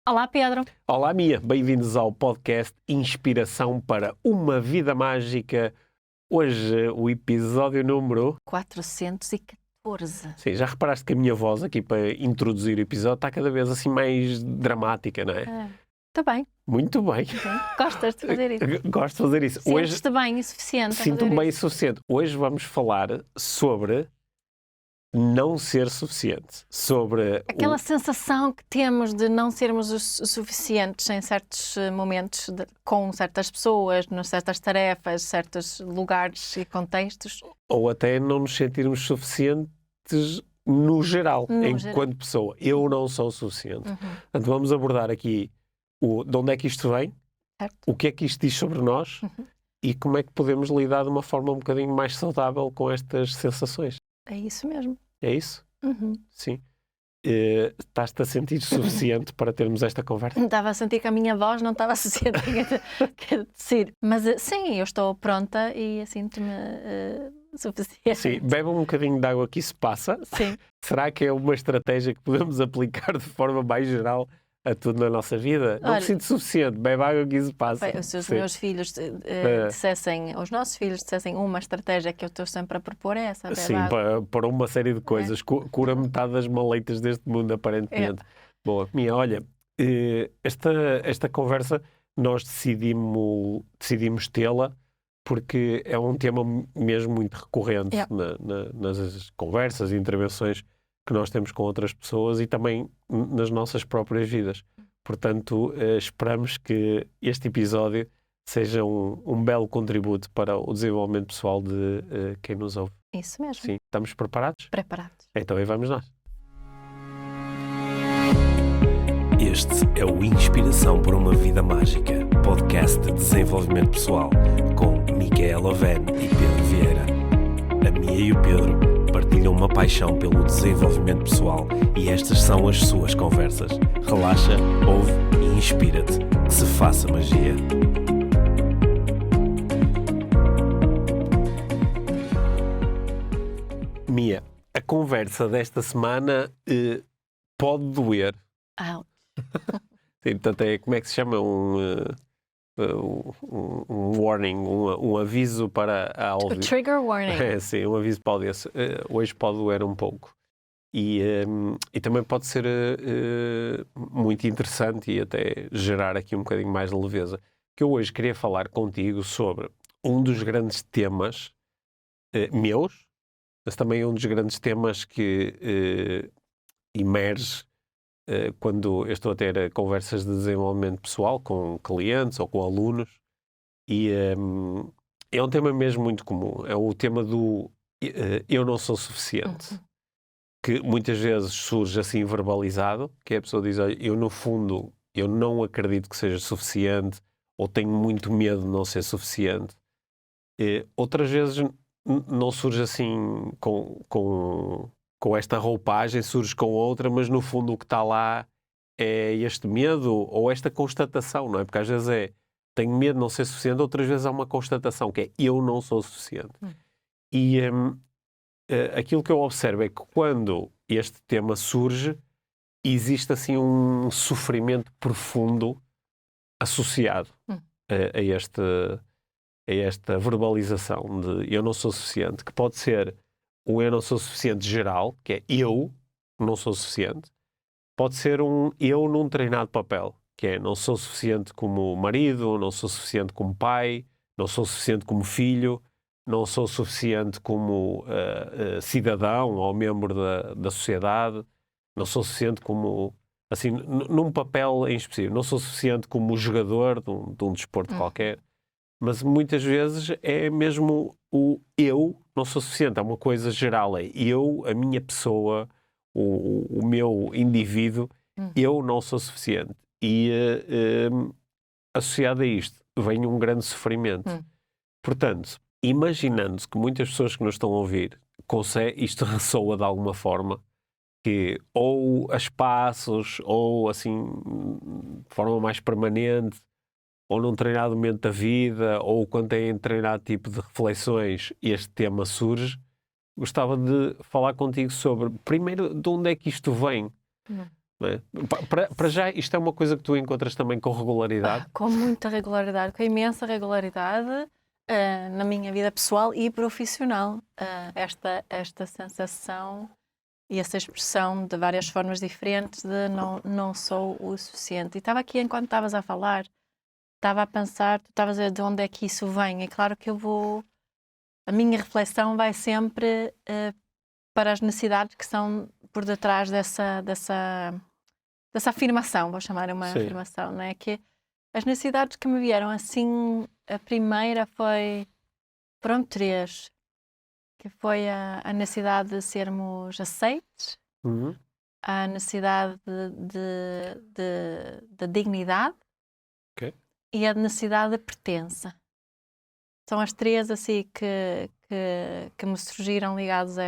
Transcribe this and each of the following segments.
Olá, Pedro. Olá, Mia. Bem-vindos ao podcast Inspiração para uma Vida Mágica. Hoje, o episódio número... 414. Sim, já reparaste que a minha voz aqui para introduzir o episódio está cada vez assim mais dramática, não é? Está bem. Muito bem. Gostas de fazer isso? Gosto de fazer isso. Sentes-te bem o suficiente a Sinto-me fazer bem o isso? suficiente. Hoje vamos falar sobre não ser suficiente. Sobre Aquela sensação que temos de não sermos o suficientes em certos momentos, com certas pessoas, nas certas tarefas, certos lugares e contextos. Ou até não nos sentirmos suficientes no geral, enquanto pessoa. Eu não sou suficiente. Portanto, vamos abordar aqui de onde é que isto vem, certo. O que é que isto diz sobre nós e como é que podemos lidar de uma forma um bocadinho mais saudável com estas sensações. É isso mesmo. É isso? Sim. Estás-te a sentir suficiente para termos esta conversa? Estava a sentir que a minha voz não estava suficiente a dizer. Mas sim, eu estou pronta e sinto-me suficiente. Sim, bebe um bocadinho de água que isso passa. Sim. Será que é uma estratégia que podemos aplicar de forma mais geral a tudo na nossa vida? Não me sinto suficiente, bebe água que isso passa. Bem, se os meus filhos dissessem, os nossos filhos dissessem uma estratégia que eu estou sempre a propor é essa. Sim, para uma série de coisas. Cura metade das maleitas deste mundo, aparentemente. Boa. Minha, olha, esta conversa nós decidimos tê-la porque é um tema mesmo muito recorrente nas conversas e intervenções que nós temos com outras pessoas e também nas nossas próprias vidas. Portanto, esperamos que este episódio seja um belo contributo para o desenvolvimento pessoal de quem nos ouve. Isso mesmo. Sim. Estamos preparados? Preparados. Então aí vamos nós. Este é o Inspiração por uma Vida Mágica, podcast de desenvolvimento pessoal, com Micaela Oven e Pedro Vieira. A Mia e o Pedro partilham uma paixão pelo desenvolvimento pessoal e estas são as suas conversas. Relaxa, ouve e inspira-te. Que se faça magia. Mia, a conversa desta semana pode doer. Sim, portanto, como é que se chama? Um warning, um aviso para a audiência. Trigger warning. Sim, um aviso para a audiência. Hoje pode doer um pouco. E também pode ser muito interessante e até gerar aqui um bocadinho mais de leveza. Que eu hoje queria falar contigo sobre um dos grandes temas meus, mas também um dos grandes temas que emerge quando eu estou a ter conversas de desenvolvimento pessoal com clientes ou com alunos, e é um tema mesmo muito comum. É o tema do eu não sou suficiente, que muitas vezes surge assim verbalizado, que a pessoa diz, olha, eu no fundo eu não acredito que seja suficiente, ou tenho muito medo de não ser suficiente. Outras vezes não surge assim com esta roupagem, surge com outra, mas no fundo o que está lá é este medo ou esta constatação, não é? Porque às vezes tenho medo de não ser suficiente, outras vezes há uma constatação que é eu não sou suficiente. E aquilo que eu observo é que quando este tema surge, existe assim um sofrimento profundo associado a esta verbalização de eu não sou suficiente, que pode ser um eu não sou suficiente geral, que é eu não sou suficiente. Pode ser um eu num treinado papel, que é não sou suficiente como marido, não sou suficiente como pai, não sou suficiente como filho, não sou suficiente como cidadão ou membro da sociedade, não sou suficiente como, assim, num papel em específico, não sou suficiente como jogador de um desporto qualquer. Mas muitas vezes é mesmo o eu não sou suficiente, é uma coisa geral, é eu, a minha pessoa, o meu indivíduo, eu não sou suficiente. E associado a isto vem um grande sofrimento. Portanto, imaginando que muitas pessoas que nos estão a ouvir, isto ressoa de alguma forma, que ou a espaços, ou assim, de forma mais permanente, ou num treinado momento da vida, ou quando têm treinado tipo de reflexões, este tema surge, gostava de falar contigo sobre, primeiro, de onde é que isto vem? não é? Para já, isto é uma coisa que tu encontras também com regularidade? Com muita regularidade, com imensa regularidade, na minha vida pessoal e profissional. Esta sensação e essa expressão de várias formas diferentes de não sou o suficiente. E estava aqui, enquanto estavas a falar, estava a pensar, tu estavas a dizer de onde é que isso vem. É claro que a minha reflexão vai sempre para as necessidades que são por detrás dessa afirmação, vou chamar uma Sim. afirmação, não é? Que as necessidades que me vieram assim, a primeira foram 3, que foi a necessidade de sermos aceites, Uhum. a necessidade de dignidade Ok. e a necessidade de pertença. São as 3 assim que me surgiram ligados a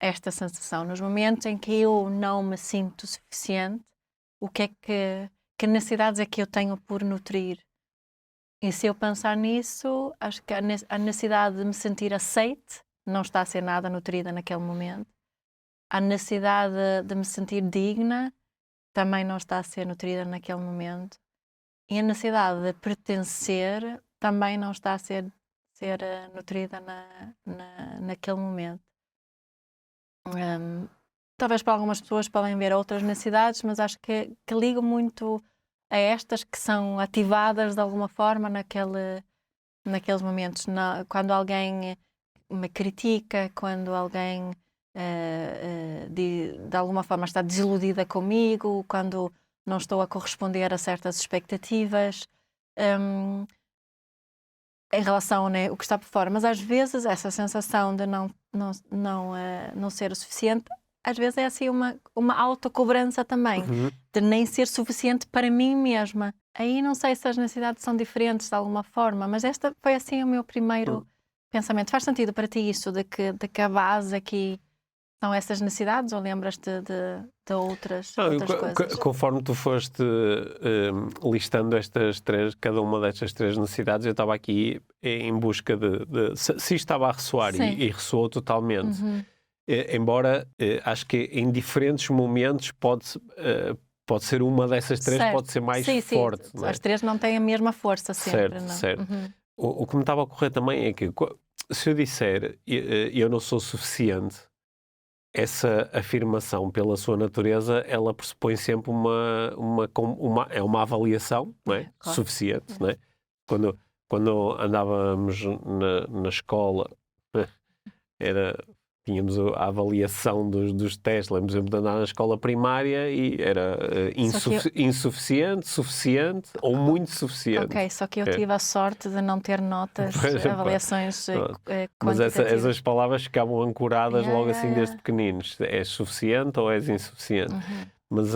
esta sensação. Nos momentos em que eu não me sinto suficiente, que necessidades é que eu tenho por nutrir? E se eu pensar nisso, acho que a necessidade de me sentir aceite não está a ser nada nutrida naquele momento. A necessidade de me sentir digna também não está a ser nutrida naquele momento. E a necessidade de pertencer também não está a ser nutrida naquele momento. Talvez para algumas pessoas podem ver outras necessidades, mas acho que ligo muito a estas que são ativadas de alguma forma naqueles momentos. Quando alguém me critica, quando alguém de alguma forma está desiludida comigo, quando não estou a corresponder a certas expectativas em relação ao que está por fora. Mas às vezes essa sensação de não ser o suficiente, às vezes é assim uma autocobrança também, de nem ser suficiente para mim mesma. Aí não sei se as necessidades são diferentes de alguma forma, mas esta foi assim o meu primeiro pensamento. Faz sentido para ti isso, de que a base aqui são essas necessidades, ou lembras-te de outras coisas? Conforme tu foste listando cada uma destas 3 necessidades, eu estava aqui em busca de se isto estava a ressoar e ressoou totalmente. Embora acho que em diferentes momentos pode ser uma dessas 3, certo. pode ser mais forte. Sim. Não é? As 3 não têm a mesma força sempre. Certo. O que me estava a ocorrer também é que se eu disser eu não sou suficiente, essa afirmação, pela sua natureza, ela pressupõe sempre uma avaliação, não é? Claro. Suficiente. Não é? Quando andávamos na escola, tínhamos a avaliação dos testes. Lembro-me de andar na escola primária e era insuficiente, suficiente ou muito suficiente. Ok, só que eu tive a sorte de não ter notas, avaliações Mas quantitativas. essas palavras ficavam ancoradas logo assim desde pequeninos. És suficiente ou és insuficiente? Mas,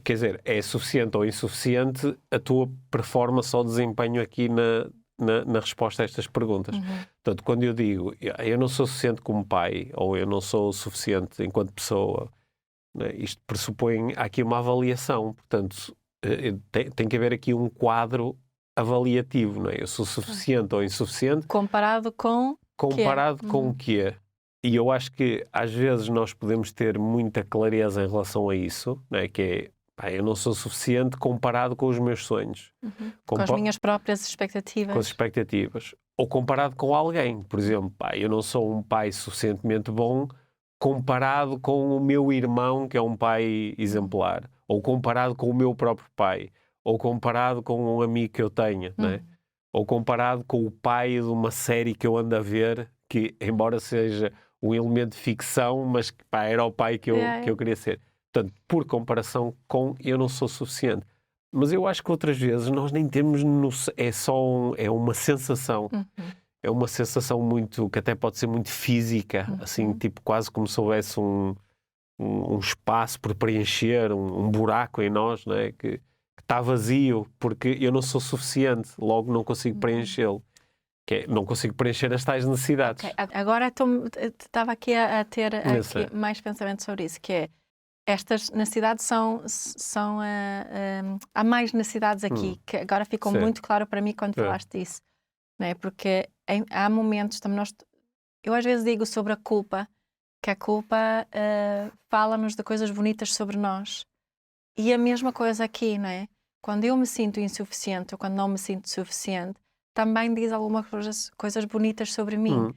quer dizer, é suficiente ou insuficiente a tua performance ou desempenho aqui na resposta a estas perguntas. Portanto, quando eu digo eu não sou suficiente como pai, ou eu não sou suficiente enquanto pessoa, né, isto pressupõe aqui uma avaliação. Portanto, tem que haver aqui um quadro avaliativo. Não é? Eu sou suficiente ou insuficiente comparado com o quê? E eu acho que às vezes nós podemos ter muita clareza em relação a isso, não é? Que é, eu não sou suficiente comparado com os meus sonhos. Com as minhas próprias expectativas. Com as expectativas. Ou comparado com alguém. Por exemplo, eu não sou um pai suficientemente bom comparado com o meu irmão, que é um pai exemplar. Ou comparado com o meu próprio pai. Ou comparado com um amigo que eu tenha. Não é? Ou comparado com o pai de uma série que eu ando a ver, que embora seja um elemento de ficção, mas que era o pai que eu queria ser. Portanto, por comparação com eu não sou suficiente. Mas eu acho que outras vezes nós nem temos é uma sensação. É uma sensação muito, que até pode ser muito física, assim, tipo quase como se houvesse um espaço por preencher, um buraco em nós, não é? Que está vazio, porque eu não sou suficiente, logo não consigo preenchê-lo. Não consigo preencher as tais necessidades. Okay. Agora estava aqui a ter mais pensamento sobre isso, que é estas necessidades há mais necessidades aqui, que agora ficou muito claro para mim quando falaste disso, não é? Porque há momentos, eu às vezes digo sobre a culpa, que a culpa fala-nos de coisas bonitas sobre nós, E a mesma coisa aqui, não é? Quando eu me sinto insuficiente ou quando não me sinto suficiente, também diz algumas coisas bonitas sobre mim.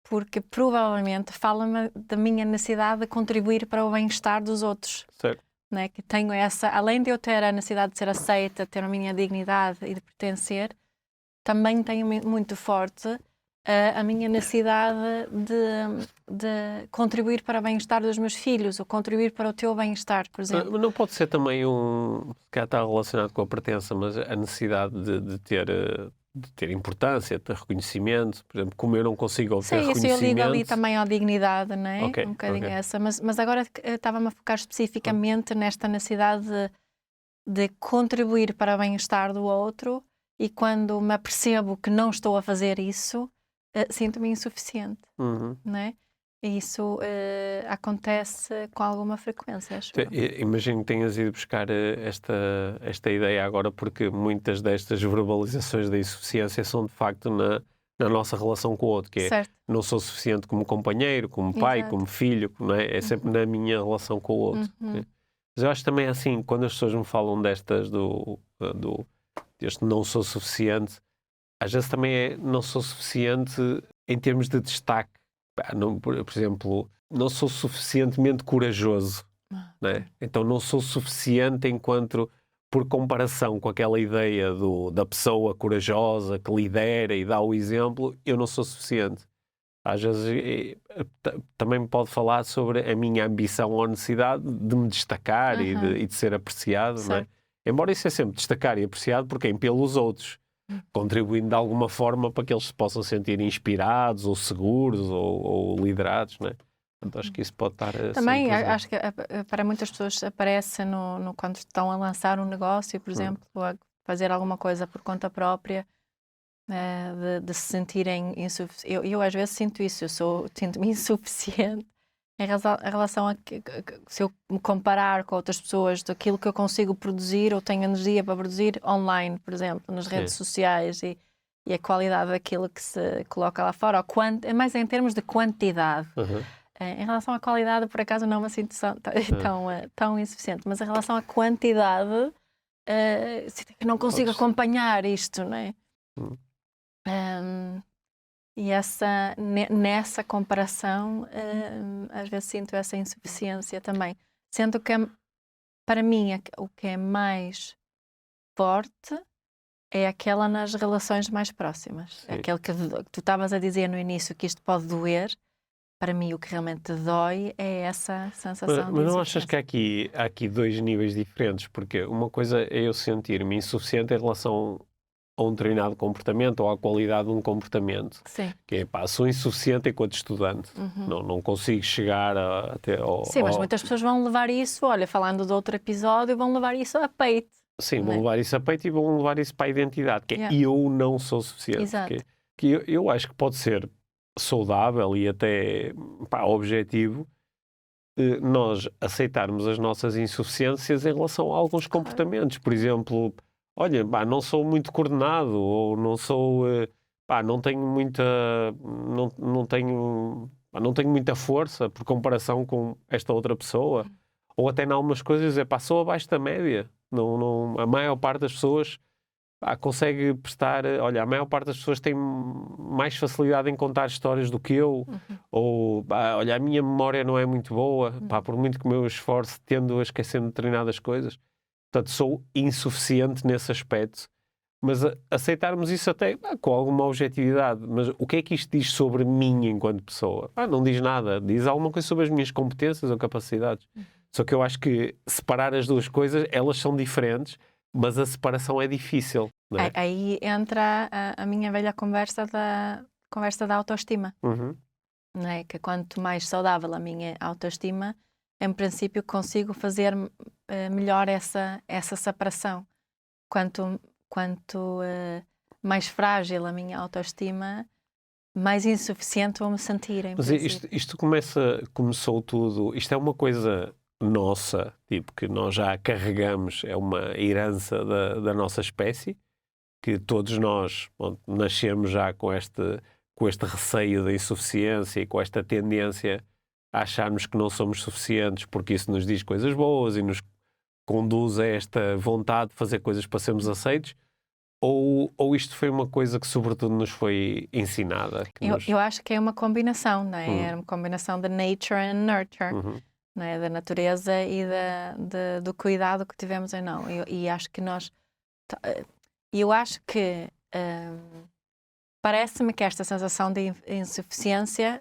Porque provavelmente fala-me da minha necessidade de contribuir para o bem-estar dos outros. Certo. Né? Que tenho essa, além de eu ter a necessidade de ser aceita, ter a minha dignidade e de pertencer, também tenho muito forte a minha necessidade de contribuir para o bem-estar dos meus filhos, ou contribuir para o teu bem-estar, por exemplo. Mas não pode ser também que está relacionado com a pertença, mas a necessidade de ter importância, de ter reconhecimento. Por exemplo, como eu não consigo obter reconhecimento... Sim, isso eu ligo ali também à dignidade, não é? Okay, um bocadinho essa. Mas agora estava-me a focar especificamente nesta necessidade de contribuir para o bem-estar do outro, e quando me apercebo que não estou a fazer isso, sinto-me insuficiente, não é? E isso acontece com alguma frequência, acho eu. Imagino que tenhas ido buscar esta ideia agora, porque muitas destas verbalizações da insuficiência são de facto na nossa relação com o outro, que é Certo. não sou suficiente como companheiro, como pai, Exato. como filho, não é? É sempre na minha relação com o outro. Mas eu acho também assim, quando as pessoas me falam destas deste não sou suficiente, às vezes também é não sou suficiente em termos de destaque. Por exemplo, não sou suficientemente corajoso, né? Então não sou suficiente enquanto, por comparação com aquela ideia da pessoa corajosa que lidera e dá o exemplo, eu não sou suficiente. Às vezes também me pode falar sobre a minha ambição ou necessidade de me destacar e de ser apreciado, não é? Embora isso é sempre destacar e apreciado por quem? Pelos outros, contribuindo de alguma forma para que eles se possam sentir inspirados ou seguros ou liderados, não é? Portanto, acho que isso pode estar... Também acho que para muitas pessoas aparece quando estão a lançar um negócio, por exemplo, a fazer alguma coisa por conta própria, de se sentirem insuficientes. Eu às vezes sinto isso, sinto-me insuficiente em relação a que se eu me comparar com outras pessoas daquilo que eu consigo produzir ou tenho energia para produzir online, por exemplo, nas redes sociais, e a qualidade daquilo que se coloca lá fora, mais em termos de quantidade. Em relação à qualidade, por acaso, não me sinto tão insuficiente, mas em relação à quantidade, sinto que não consigo acompanhar isto, não é? E nessa comparação, às vezes sinto essa insuficiência também. Sendo que, para mim, o que é mais forte é aquela nas relações mais próximas. Sim. Aquele que tu estavas a dizer no início, que isto pode doer. Para mim, o que realmente dói é essa sensação de Mas não achas que há aqui dois níveis diferentes? Porque uma coisa é eu sentir-me insuficiente em relação a um determinado comportamento ou à qualidade de um comportamento. Sim. Que é, sou insuficiente enquanto estudante. Não consigo chegar até ao... Sim, mas muitas pessoas vão levar isso, olha, falando de outro episódio, vão levar isso a peito. Sim, vão levar isso a peito e vão levar isso para a identidade, que é eu não sou suficiente. Exato. Que eu acho que pode ser saudável e até objetivo nós aceitarmos as nossas insuficiências em relação a alguns comportamentos. Por exemplo, olha, não sou muito coordenado, ou não sou, não tenho muita, não tenho muita força por comparação com esta outra pessoa, ou até em algumas coisas sou abaixo da média. A maior parte das pessoas consegue prestar, olha, a maior parte das pessoas tem mais facilidade em contar histórias do que eu, ou olha, a minha memória não é muito boa, por muito que o meu esforço tendo a esquecer de determinadas coisas. Portanto, sou insuficiente nesse aspecto, mas aceitarmos isso até com alguma objetividade. Mas o que é que isto diz sobre mim enquanto pessoa? Não diz nada, diz alguma coisa sobre as minhas competências ou capacidades. Só que eu acho que separar as duas coisas, elas são diferentes, mas a separação é difícil. Não é? Aí entra a minha velha conversa da autoestima. Não é? Que quanto mais saudável a minha autoestima, em princípio consigo fazer melhor essa separação. Quanto mais frágil a minha autoestima, mais insuficiente vou me sentir. Mas isto começou tudo, isto é uma coisa nossa, tipo, que nós já carregamos, é uma herança da nossa espécie, que todos nós nascemos já com este receio da insuficiência e com esta tendência a acharmos que não somos suficientes, porque isso nos diz coisas boas e nos conduz a esta vontade de fazer coisas para sermos aceitos? Ou isto foi uma coisa que sobretudo nos foi ensinada? Eu acho que é uma combinação, não é? É uma combinação de nature and nurture, não é? Da natureza e do cuidado que tivemos em não. E acho que eu acho que parece-me que esta sensação de insuficiência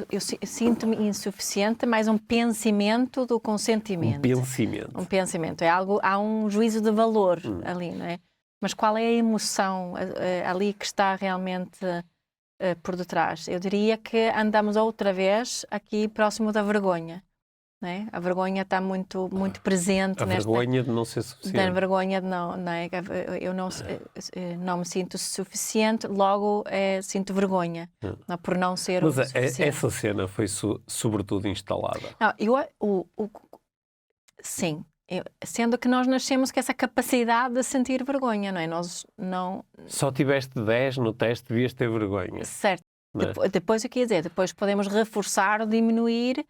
eu sinto-me insuficiente, mais um pensamento do consentimento. Um pensamento. Há um juízo de valor ali, não é? Mas qual é a emoção ali que está realmente por detrás? Eu diria que andamos outra vez aqui próximo da vergonha. Não é? A vergonha está muito presente. Vergonha de não ser suficiente. Da vergonha de não é? Eu não me sinto suficiente, logo sinto vergonha por não ser Mas suficiente. Essa cena foi sobretudo instalada. Não, sim, sendo que nós nascemos com essa capacidade de sentir vergonha, não é? Nós não... Só tiveste 10 no teste, devias ter vergonha. Certo. Depois eu queria dizer, depois podemos reforçar ou diminuir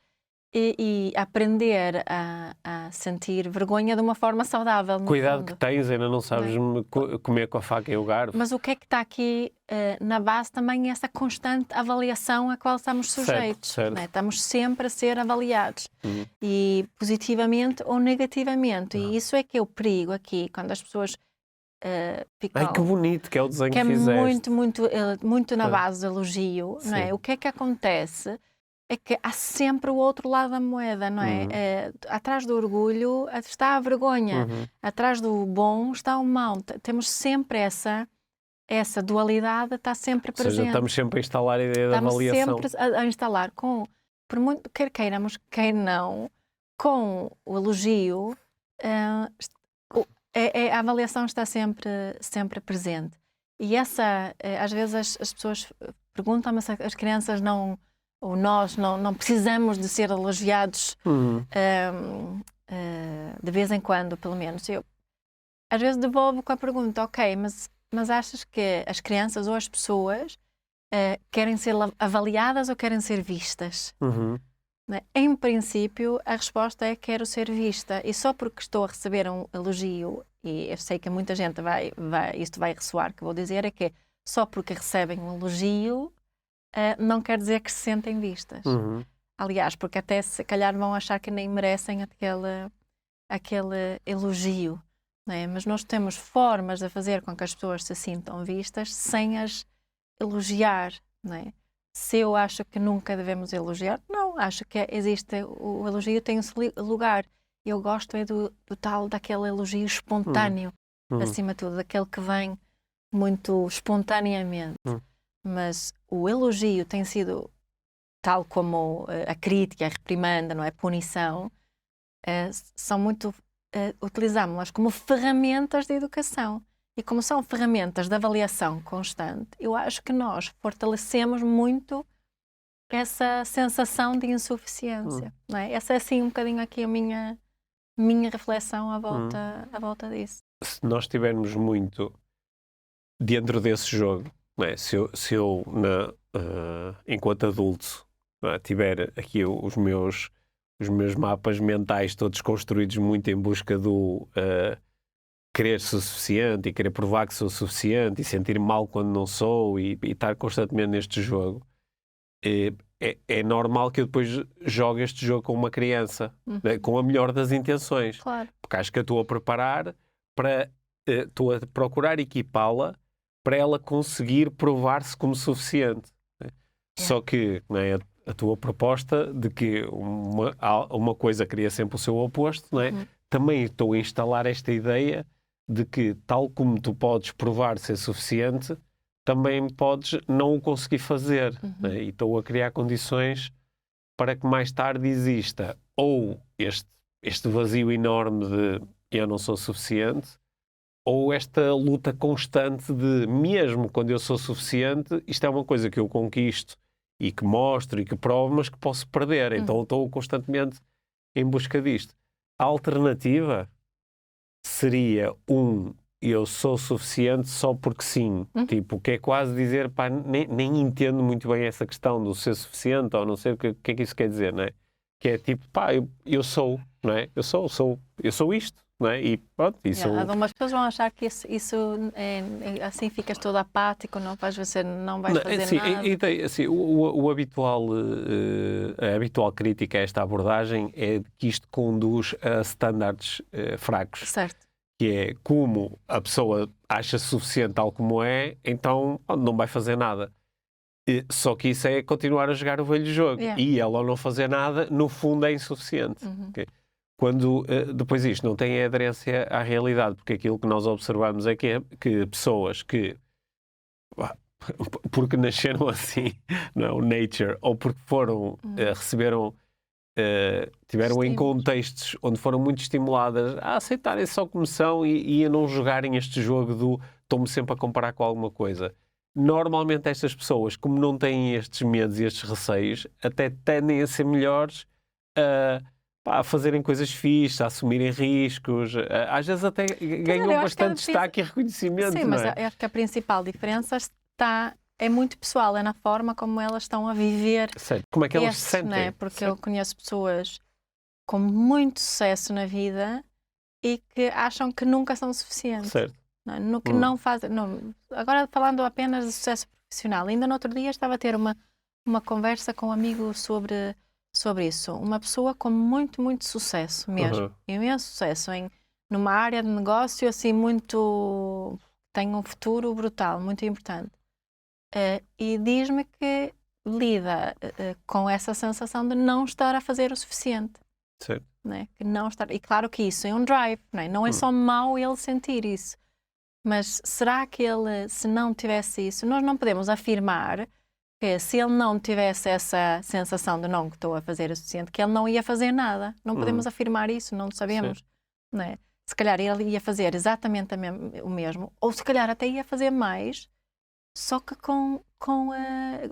e aprender a sentir vergonha de uma forma saudável. Cuidado que tens, ainda não sabes comer com a faca e o garfo. Mas o que é que está aqui na base também é essa constante avaliação a qual estamos sujeitos. Certo. Não é? Estamos sempre a ser avaliados, e positivamente ou negativamente. E isso é que é o perigo aqui, quando as pessoas ficam... Ai, que bonito que é o desenho que fizeste. É muito na base do elogio, não é? O que é que acontece? É que há sempre o outro lado da moeda, não é? Atrás do orgulho está a vergonha, atrás do bom está o mal. Temos sempre essa dualidade, está sempre presente. Ou seja, estamos sempre a instalar a ideia da avaliação. Estamos sempre a instalar, por muito quer queiramos, quer não, com o elogio, a avaliação está sempre presente. E às vezes as pessoas perguntam-me se as crianças não... ou nós não precisamos de ser elogiados de vez em quando, pelo menos. Eu, às vezes, devolvo com a pergunta, ok, mas achas que as crianças ou as pessoas querem ser avaliadas ou querem ser vistas? Né? Em princípio, a resposta é quero ser vista. E só porque estou a receber um elogio, e eu sei que muita gente isto vai ressoar, que vou dizer, é que só porque recebem um elogio, não quer dizer que se sentem vistas. Aliás, porque até se calhar vão achar que nem merecem aquele elogio. Não é? Mas nós temos formas de fazer com que as pessoas se sintam vistas sem as elogiar. Não é? Se eu acho que nunca devemos elogiar, não, acho que existe, o elogio tem o seu lugar. Eu gosto daquele elogio espontâneo, acima de tudo, daquele que vem muito espontaneamente. Mas o elogio tem sido, tal como a crítica, a reprimenda, não é? A punição, são muito... utilizamos-las como ferramentas de educação. E como são ferramentas de avaliação constante, eu acho que nós fortalecemos muito essa sensação de insuficiência. Não é? Essa é assim um bocadinho aqui a minha reflexão à volta disso. Se nós estivermos muito dentro desse jogo, não é? Se eu enquanto adulto, não é? Tiver aqui os meus mapas mentais todos construídos muito em busca do querer ser suficiente e querer provar que sou suficiente e sentir mal quando não sou e estar constantemente neste jogo, é normal que eu depois jogue este jogo com uma criança, né? Com a melhor das intenções. Claro. Porque acho que a estou a preparar para... estou a procurar equipá-la para ela conseguir provar-se como suficiente. Né? Só que, né, a tua proposta de que uma coisa cria sempre o seu oposto, não é? Também estou a instalar esta ideia de que, tal como tu podes provar ser suficiente, também podes não o conseguir fazer. Né? E estou a criar condições para que mais tarde exista ou este vazio enorme de eu não sou suficiente, ou esta luta constante de, mesmo quando eu sou suficiente, isto é uma coisa que eu conquisto e que mostro e que provo, mas que posso perder. Então estou constantemente em busca disto. A alternativa seria eu sou suficiente só porque sim. Tipo, que é quase dizer, pá, nem entendo muito bem essa questão do ser suficiente ou não sei o que é que isso quer dizer, não é? que é tipo, pá, eu sou, não é? Eu sou isto, não é? E pronto, isso... Algumas pessoas vão achar que isso assim ficas todo apático, não vais fazer nada. Assim, a habitual crítica a esta abordagem é que isto conduz a standards fracos. Certo. Que é como a pessoa acha suficiente tal como é, então não vai fazer nada. Só que isso é continuar a jogar o velho jogo. Yeah. E ela ao não fazer nada, no fundo é insuficiente. Okay? Quando depois isto não tem aderência à realidade, porque aquilo que nós observamos é que pessoas que porque nasceram assim, não é? O nature, ou porque receberam tiveram em contextos onde foram muito estimuladas a aceitarem só como são e a não jogarem este jogo do estou-me sempre a comparar com alguma coisa. Normalmente estas pessoas, como não têm estes medos e estes receios, até tendem a ser melhores a fazerem coisas fixes, a assumirem riscos, às vezes até ganham bastante destaque e reconhecimento. Sim, mas eu acho que a principal diferença é muito pessoal, é na forma como elas estão a viver. Certo. Como é que elas se sentem? Não é? Porque eu conheço pessoas com muito sucesso na vida e que acham que nunca são suficientes. Certo. Não, que não fazem. Não. Agora, falando apenas de sucesso profissional, ainda no outro dia estava a ter uma conversa com um amigo sobre isso. Uma pessoa com muito, muito sucesso mesmo. Imenso sucesso numa área de negócio assim muito... tem um futuro brutal, muito importante. E diz-me que lida com essa sensação de não estar a fazer o suficiente. Certo. Né? Que não estar... E claro que isso é um drive, não é só mau ele sentir isso. Mas será que ele, se não tivesse isso, nós não podemos afirmar que se ele não tivesse essa sensação de não estou a fazer o suficiente, que ele não ia fazer nada. Não podemos afirmar isso, não sabemos. Não é? Se calhar ele ia fazer exatamente o mesmo, ou se calhar até ia fazer mais, só que com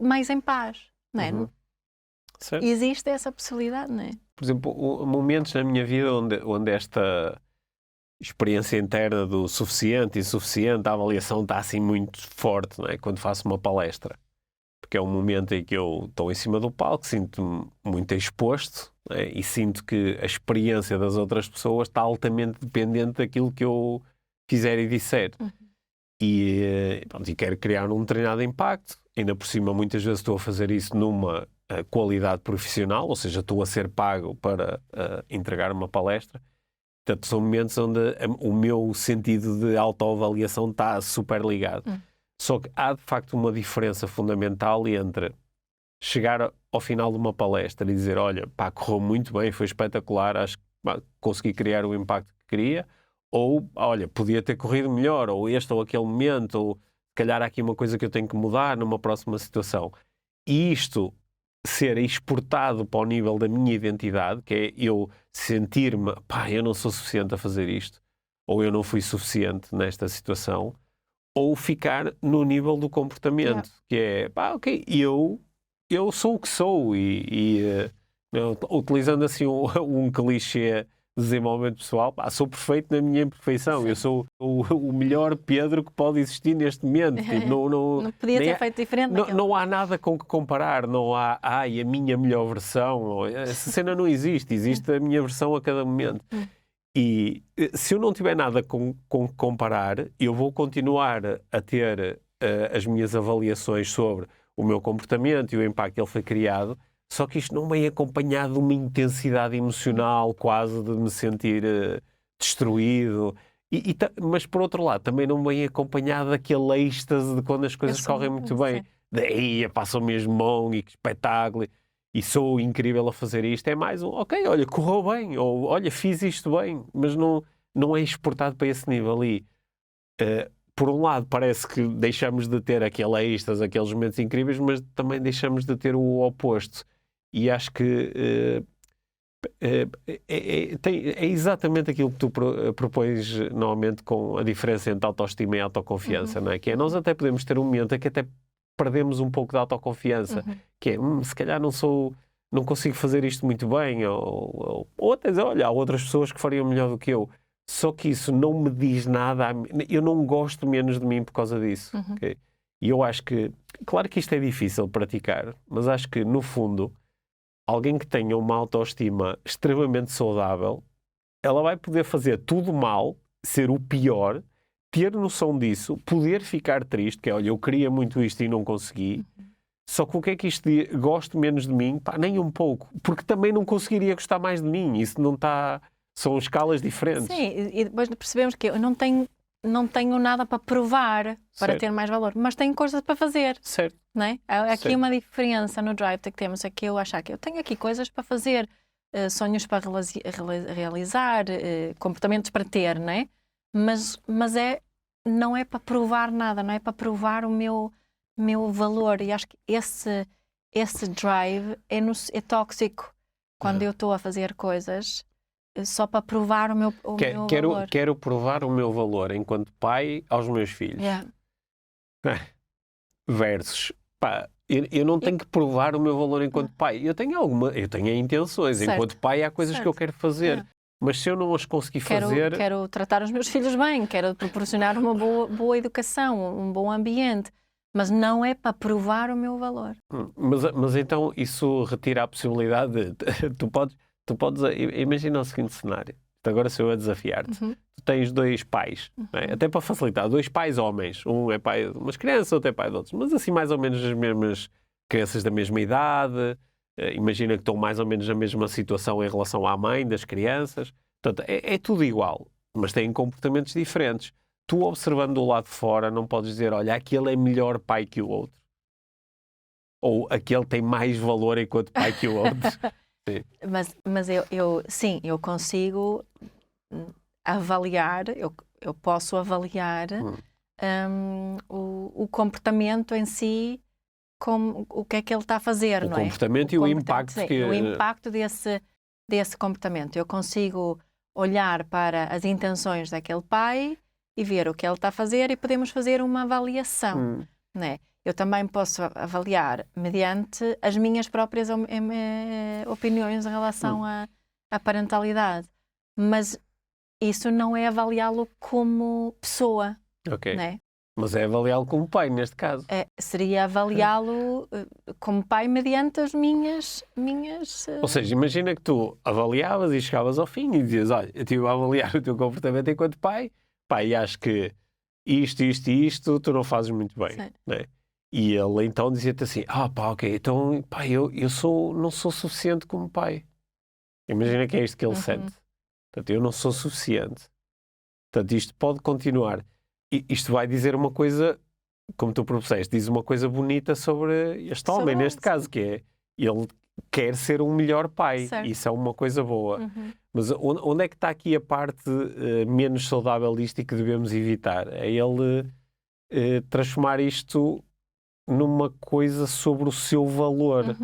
mais em paz. Não é? Certo. Existe essa possibilidade, não é? Por exemplo, momentos na minha vida onde esta experiência interna do suficiente e insuficiente, a avaliação está assim muito forte, não é? Quando faço uma palestra. Porque é um momento em que eu estou em cima do palco, sinto-me muito exposto, né? E sinto que a experiência das outras pessoas está altamente dependente daquilo que eu fizer e disser. E quero criar um determinado impacto. Ainda por cima, muitas vezes estou a fazer isso numa qualidade profissional, ou seja, estou a ser pago para entregar uma palestra. Portanto, são momentos onde o meu sentido de autoavaliação está super ligado. Só que há, de facto, uma diferença fundamental entre chegar ao final de uma palestra e dizer, olha, pá, correu muito bem, foi espetacular, acho que consegui criar o impacto que queria, ou, olha, podia ter corrido melhor, ou este ou aquele momento, ou se calhar há aqui uma coisa que eu tenho que mudar numa próxima situação. E isto ser exportado para o nível da minha identidade, que é eu sentir-me, pá, eu não sou suficiente a fazer isto, ou eu não fui suficiente nesta situação, ou ficar no nível do comportamento, que é, pá, ok, eu sou o que sou, utilizando assim um clichê de desenvolvimento pessoal, pá, sou perfeito na minha imperfeição, eu sou o melhor Pedro que pode existir neste momento. Não podia ter feito diferente. Não há nada com que comparar, não há, a minha melhor versão, essa cena não existe, existe a minha versão a cada momento. E se eu não tiver nada com que comparar, eu vou continuar a ter as minhas avaliações sobre o meu comportamento e o impacto que ele foi criado, só que isto não vem acompanhado de uma intensidade emocional quase de me sentir destruído. Mas, por outro lado, também não vem acompanhado daquele êxtase de quando as coisas correm muito bem. Daí, passou mesmo bom e que espetáculo. E sou incrível a fazer isto, é mais ok, olha, correu bem, ou olha, fiz isto bem, mas não é exportado para esse nível. E, por um lado, parece que deixamos de ter aquele êxtase, aqueles momentos incríveis, mas também deixamos de ter o oposto. E acho que é exatamente aquilo que tu propões normalmente com a diferença entre autoestima e autoconfiança, não é? Que é, nós até podemos ter um momento em que até perdemos um pouco de autoconfiança, que é, se calhar não consigo fazer isto muito bem, ou até dizer, olha, há outras pessoas que fariam melhor do que eu. Só que isso não me diz nada, eu não gosto menos de mim por causa disso. Okay? E eu acho que, claro que isto é difícil de praticar, mas acho que, no fundo, alguém que tenha uma autoestima extremamente saudável, ela vai poder fazer tudo mal, ser o pior, ter noção disso, poder ficar triste, que é, olha, eu queria muito isto e não consegui, só que o que é que isto diz? Gosto menos de mim? Pá, nem um pouco, porque também não conseguiria gostar mais de mim, isso não está... São escalas diferentes. Sim, e depois percebemos que eu não tenho nada para provar para Certo. ter mais valor, mas tenho coisas para fazer, Certo. não é? Há aqui Certo. uma diferença no drive que temos, é que eu achar que eu tenho aqui coisas para fazer, sonhos para realizar, comportamentos para ter, não é? Mas não é para provar nada, não é para provar o meu valor, e acho que esse drive é tóxico quando eu estou a fazer coisas só para provar o meu valor. Quero provar o meu valor enquanto pai aos meus filhos. Yeah. Versus, pá, eu não tenho que provar o meu valor enquanto pai. Eu tenho intenções. Certo. Enquanto pai há coisas Certo. que eu quero fazer. Yeah. Mas se eu não as conseguir fazer... Quero tratar os meus filhos bem, quero proporcionar uma boa educação, um bom ambiente, mas não é para provar o meu valor. Mas então isso retira a possibilidade de... Tu podes... Imagina o seguinte cenário. Agora sou eu a desafiar-te. Tu tens dois pais, não é? Até para facilitar, dois pais homens. Um é pai de umas crianças, outro é pai de outros. Mas assim mais ou menos as mesmas crianças da mesma idade. Imagina que estão mais ou menos na mesma situação em relação à mãe das crianças. Portanto, é tudo igual, mas têm comportamentos diferentes. Tu, observando do lado de fora, não podes dizer, olha, aquele é melhor pai que o outro. Ou aquele tem mais valor enquanto pai que o outro. Sim. Mas eu consigo avaliar, eu posso avaliar o comportamento em si, como o que é que ele está a fazer, não é? O comportamento e o impacto que... O impacto desse comportamento. Eu consigo olhar para as intenções daquele pai e ver o que ele está a fazer e podemos fazer uma avaliação, não é? Eu também posso avaliar mediante as minhas próprias opiniões em relação à parentalidade, mas isso não é avaliá-lo como pessoa, Ok. não é? Mas é avaliá-lo como pai, neste caso. Seria avaliá-lo como pai mediante as minhas... Ou seja, imagina que tu avaliavas e chegavas ao fim e dizias, olha, eu estive a avaliar o teu comportamento enquanto pai, e acho que isto e isto tu não fazes muito bem, não é? E ele então dizia-te assim, ok, então, pá, eu não sou suficiente como pai. Imagina que é isto que ele sente. Portanto, eu não sou suficiente. Portanto, isto pode continuar. E isto vai dizer uma coisa, como tu propuseste, diz uma coisa bonita sobre este homem, neste caso, que é, ele quer ser um melhor pai. Certo. Isso é uma coisa boa. Mas onde é que está aqui a parte menos saudável disto e que devemos evitar? É ele transformar isto numa coisa sobre o seu valor.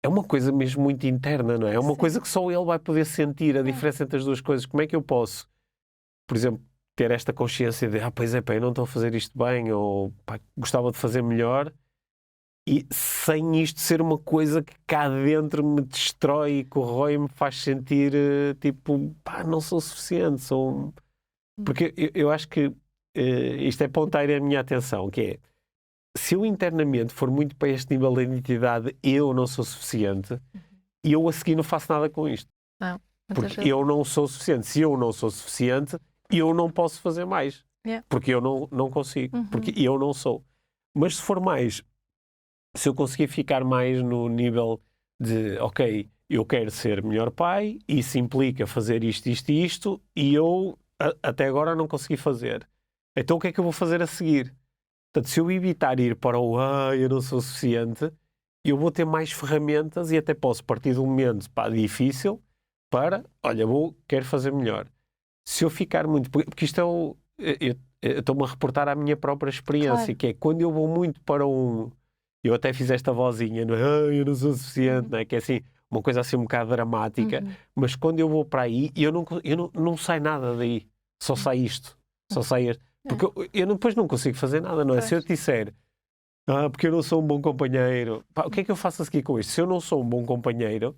É uma coisa mesmo muito interna, não é? É uma coisa que só ele vai poder sentir, a diferença entre as duas coisas. Como é que eu posso, por exemplo, ter esta consciência de, pois é, pá, eu não estou a fazer isto bem, ou pá, gostava de fazer melhor, e sem isto ser uma coisa que cá dentro me destrói e corrói e me faz sentir, tipo, pá, não sou suficiente, sou... Porque eu acho que isto é pontar a minha atenção, que é, se eu internamente for muito para este nível de identidade, eu não sou suficiente, e eu a seguir não faço nada com isto. Não, porque eu não sou suficiente. Se eu não sou suficiente, eu não posso fazer mais. Porque eu não consigo. Porque eu não sou. Mas se for mais, se eu conseguir ficar mais no nível de, ok, eu quero ser melhor pai, isso implica fazer isto, isto e isto, e eu até agora não consegui fazer. Então o que é que eu vou fazer a seguir? Portanto, se eu evitar ir para o eu não sou suficiente, eu vou ter mais ferramentas e até posso partir de um momento difícil para, olha, quero fazer melhor. Se eu ficar muito... Porque isto é eu estou-me a reportar à minha própria experiência, que é quando eu vou muito para eu até fiz esta vozinha, não é? Eu não sou suficiente, não é? Que é assim, uma coisa assim um bocado dramática, mas quando eu vou para aí, eu não sai nada daí. Só sai isto. Só sai este. Porque eu depois não consigo fazer nada, não é? Se eu te disser, porque eu não sou um bom companheiro, o que é que eu faço a seguir com isto? Se eu não sou um bom companheiro,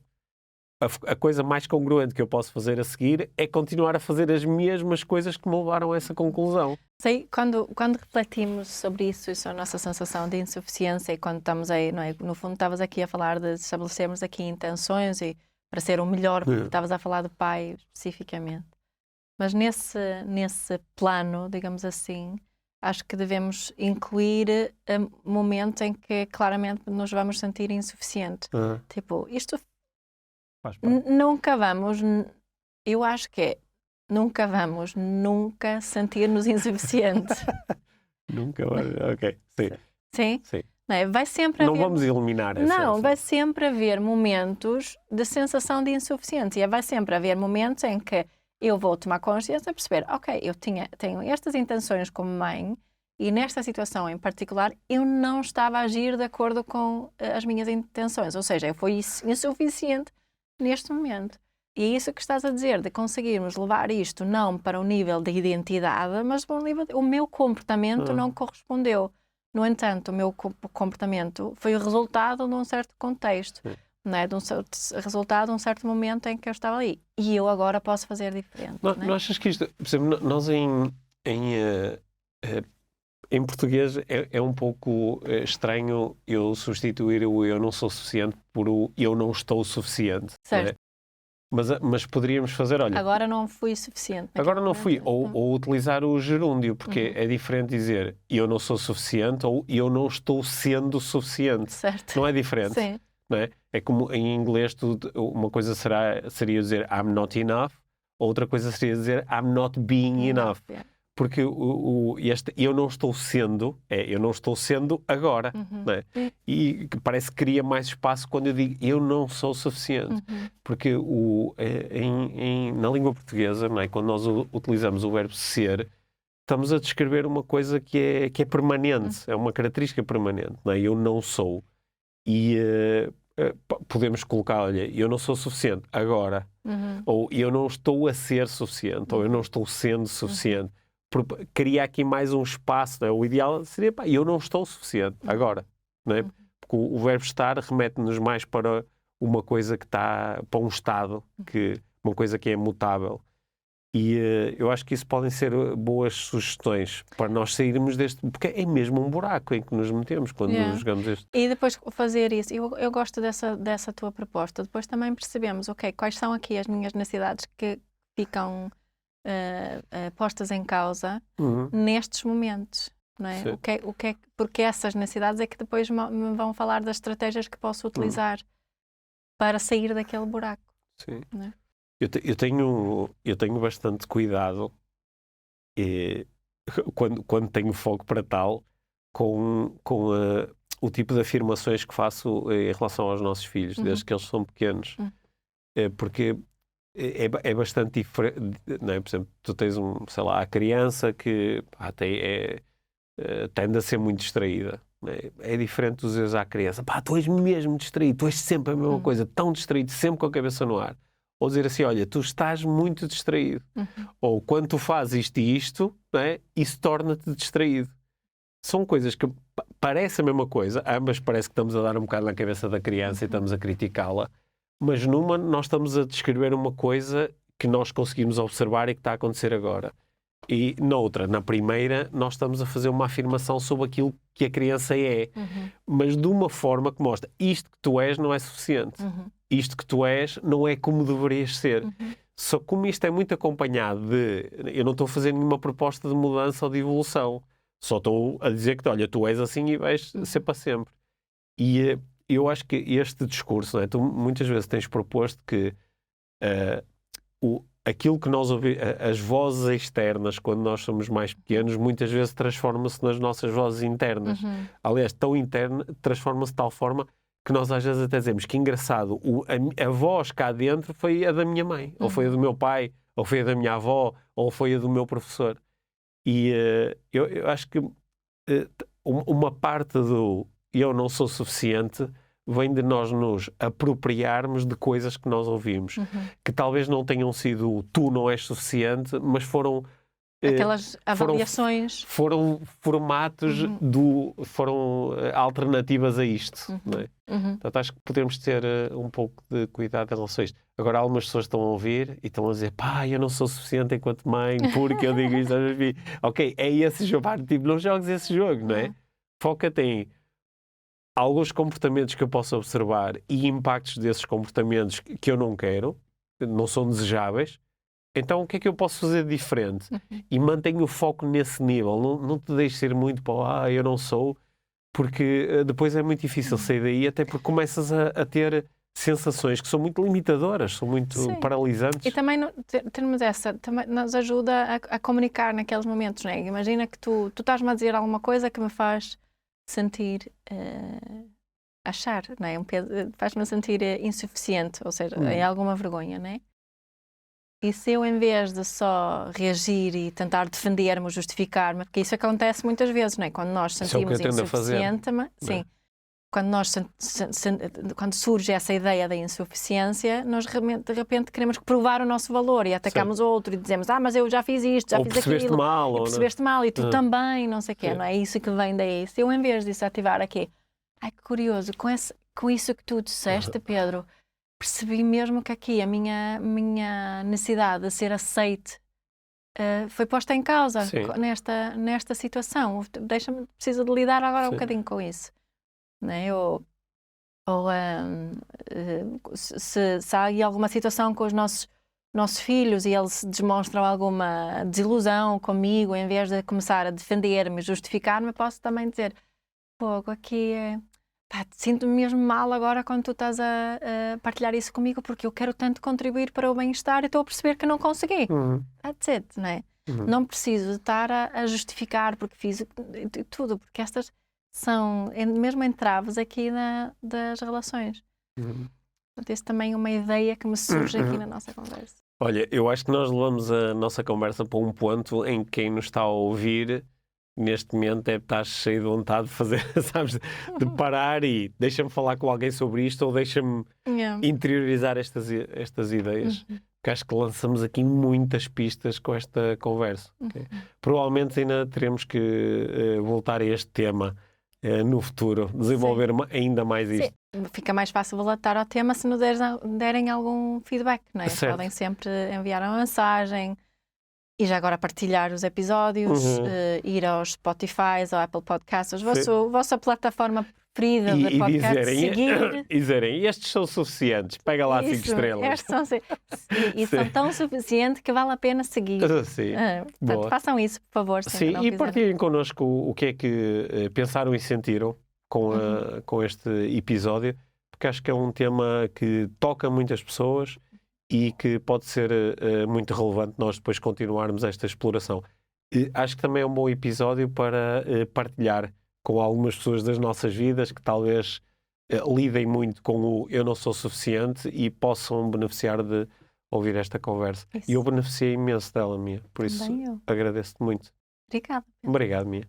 a coisa mais congruente que eu posso fazer a seguir é continuar a fazer as mesmas coisas que me levaram a essa conclusão. Sei, quando refletimos sobre isso, a nossa sensação de insuficiência, e quando estamos aí, não é? No fundo, estavas aqui a falar de estabelecermos aqui intenções e para ser o melhor, porque estavas a falar do pai especificamente. Mas nesse plano, digamos assim, acho que devemos incluir momentos em que claramente nos vamos sentir insuficientes. Tipo, isto nunca vamos, eu acho que nunca vamos sentir-nos insuficientes. Nunca, ok, sim. Sim? Sim. Não é? Vai sempre Não haver... vamos eliminar essa. Não, vai sempre haver momentos de sensação de insuficiência. Vai sempre haver momentos em que eu vou tomar consciência e perceber, ok, eu tenho estas intenções como mãe e nesta situação em particular eu não estava a agir de acordo com as minhas intenções. Ou seja, eu fui insuficiente neste momento. E é isso que estás a dizer, de conseguirmos levar isto não para um nível de identidade, mas para um nível o meu comportamento não correspondeu. No entanto, o meu comportamento foi o resultado de um certo contexto, não é? De um resultado de um certo momento em que eu estava ali. E eu agora posso fazer diferente. Não achas que isto, por exemplo, nós em português é um pouco estranho eu substituir o eu não sou suficiente por o eu não estou suficiente. Certo. Não é? Mas poderíamos fazer, olha... Agora não fui suficiente. Agora não fui. Ou utilizar o gerúndio, porque é diferente dizer eu não sou suficiente ou eu não estou sendo suficiente. Certo. Não é diferente? Sim. Não é? É como em inglês uma coisa seria dizer I'm not enough, outra coisa seria dizer I'm not being enough. Yeah. Porque este eu não estou sendo, eu não estou sendo agora. Não é? E parece que cria mais espaço quando eu digo eu não sou suficiente. Porque na língua portuguesa, não é? Quando nós utilizamos o verbo ser, estamos a descrever uma coisa que é permanente, é uma característica permanente. Não é? Eu não sou. E podemos colocar, olha, eu não sou suficiente agora. Ou eu não estou a ser suficiente, ou eu não estou sendo suficiente. Cria aqui mais um espaço, não é? O ideal seria, eu não estou suficiente agora, não é? Porque o verbo estar remete-nos mais para uma coisa que está, para um estado, uma coisa que é mutável. E eu acho que isso podem ser boas sugestões para nós sairmos deste, porque é mesmo um buraco em que nos metemos quando jogamos este. E depois fazer isso, eu gosto dessa tua proposta, depois também percebemos, ok, quais são aqui as minhas necessidades que ficam postas em causa nestes momentos, não é? Porque essas necessidades é que depois me vão falar das estratégias que posso utilizar para sair daquele buraco. Sim. Não é? Eu tenho bastante cuidado quando tenho foco para tal com o tipo de afirmações que faço em relação aos nossos filhos, desde que eles são pequenos. Porque é bastante diferente, não é? Por exemplo, tu tens a criança que tende a ser muito distraída. É diferente dos dizeres à criança, tu és mesmo distraído, tu és sempre a mesma coisa, tão distraído, sempre com a cabeça no ar. Ou dizer assim, olha, tu estás muito distraído. Ou quando tu fazes isto e isto, não é? Isso torna-te distraído. São coisas que parecem a mesma coisa, ambas parece que estamos a dar um bocado na cabeça da criança e estamos a criticá-la, mas numa nós estamos a descrever uma coisa que nós conseguimos observar e que está a acontecer agora. E na outra, na primeira, nós estamos a fazer uma afirmação sobre aquilo que a criança é, mas de uma forma que mostra isto que tu és não é suficiente. Isto que tu és não é como deverias ser. Só que como isto é muito acompanhado de... Eu não estou a fazer nenhuma proposta de mudança ou de evolução. Só estou a dizer que, olha, tu és assim e vais ser para sempre. E eu acho que este discurso, não é? Tu muitas vezes tens proposto que aquilo que nós ouvimos, as vozes externas, quando nós somos mais pequenos, muitas vezes transforma-se nas nossas vozes internas. Aliás, tão interna, transforma-se de tal forma que nós às vezes até dizemos que engraçado, a voz cá dentro foi a da minha mãe, ou foi a do meu pai, ou foi a da minha avó, ou foi a do meu professor. E eu acho que uma parte do eu não sou suficiente vem de nós nos apropriarmos de coisas que nós ouvimos, que talvez não tenham sido tu não és suficiente, mas foram aquelas avaliações. Foram formatos foram alternativas a isto. Não é? Portanto, acho que podemos ter um pouco de cuidado em relação a isto. Agora, algumas pessoas estão a ouvir e estão a dizer, pá, eu não sou suficiente enquanto mãe, porque eu digo isto às minhas filhas. Ok, é esse jogo. Tipo, não jogues esse jogo, não é? Foca-te em alguns comportamentos que eu posso observar e impactos desses comportamentos que eu não quero, não são desejáveis. Então, o que é que eu posso fazer de diferente? E mantenho o foco nesse nível. Não te deixes ir muito para eu não sou, porque depois é muito difícil sair daí, até porque começas a ter sensações que são muito limitadoras, são muito paralisantes. E também termos essa, também nos ajuda a comunicar naqueles momentos, não é? Imagina que tu estás-me a dizer alguma coisa que me faz sentir, achar, não é? Faz-me sentir insuficiente, ou seja, é alguma vergonha, não é? E se eu, em vez de só reagir e tentar defender-me, justificar-me, porque isso acontece muitas vezes, não é? Quando nós sentimos insuficiente, sim. Quando surge essa ideia da insuficiência, nós de repente queremos provar o nosso valor e atacamos o outro e dizemos, mas eu já fiz isto, já fiz aquilo. Percebeste mal e tu também, não sei o quê, não é? Isso que vem daí. Se eu, em vez disso, ativar aqui, que curioso, com isso que tu disseste, Pedro, percebi mesmo que aqui a minha necessidade de ser aceite foi posta em causa nesta situação. Preciso de lidar agora um bocadinho com isso. Não é? Se há aí alguma situação com os nossos filhos e eles demonstram alguma desilusão comigo, em vez de começar a defender-me, justificar-me, posso também dizer, aqui sinto-me mesmo mal agora quando tu estás a partilhar isso comigo, porque eu quero tanto contribuir para o bem-estar e estou a perceber que não consegui. That's it, não é? Não preciso estar a justificar porque fiz tudo, porque estas são mesmo entraves aqui das relações. Portanto, isso também é uma ideia que me surge aqui na nossa conversa. Olha, eu acho que nós levamos a nossa conversa para um ponto em que quem nos está a ouvir neste momento deve estar cheio de vontade de fazer, sabes, de parar e deixa-me falar com alguém sobre isto ou deixa-me interiorizar estas ideias. Porque acho que lançamos aqui muitas pistas com esta conversa. Okay? Provavelmente ainda teremos que voltar a este tema no futuro, desenvolver ainda mais isto. Fica mais fácil voltar ao tema se nos derem algum feedback, não é? Podem sempre enviar uma mensagem e já agora partilhar os episódios, ir aos Spotify, ao Apple Podcasts, a vossa plataforma preferida de podcast, seguir. E dizerem, estes são suficientes, pega lá 5 estrelas. Estes são tão suficientes que vale a pena seguir. Portanto, façam isso, por favor. E partilhem connosco o que é que pensaram e sentiram com este episódio, porque acho que é um tema que toca muitas pessoas e que pode ser muito relevante nós depois continuarmos esta exploração. Acho que também é um bom episódio para partilhar com algumas pessoas das nossas vidas que talvez lidem muito com o eu não sou suficiente e possam beneficiar de ouvir esta conversa. E eu beneficiei imenso dela, Mia. Por isso agradeço-te muito. Obrigada. Obrigado, Mia.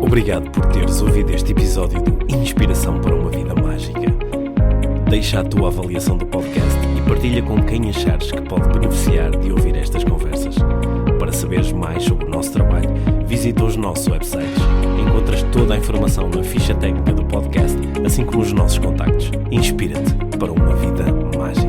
Obrigado por teres ouvido este episódio do Inspiração para uma Vida Mágica. Deixa a tua avaliação do podcast e partilha com quem achares que pode beneficiar de ouvir estas conversas. Para saberes mais sobre o nosso trabalho, visita os nossos websites. Encontras toda a informação na ficha técnica do podcast, assim como os nossos contactos. Inspira-te para uma vida mágica.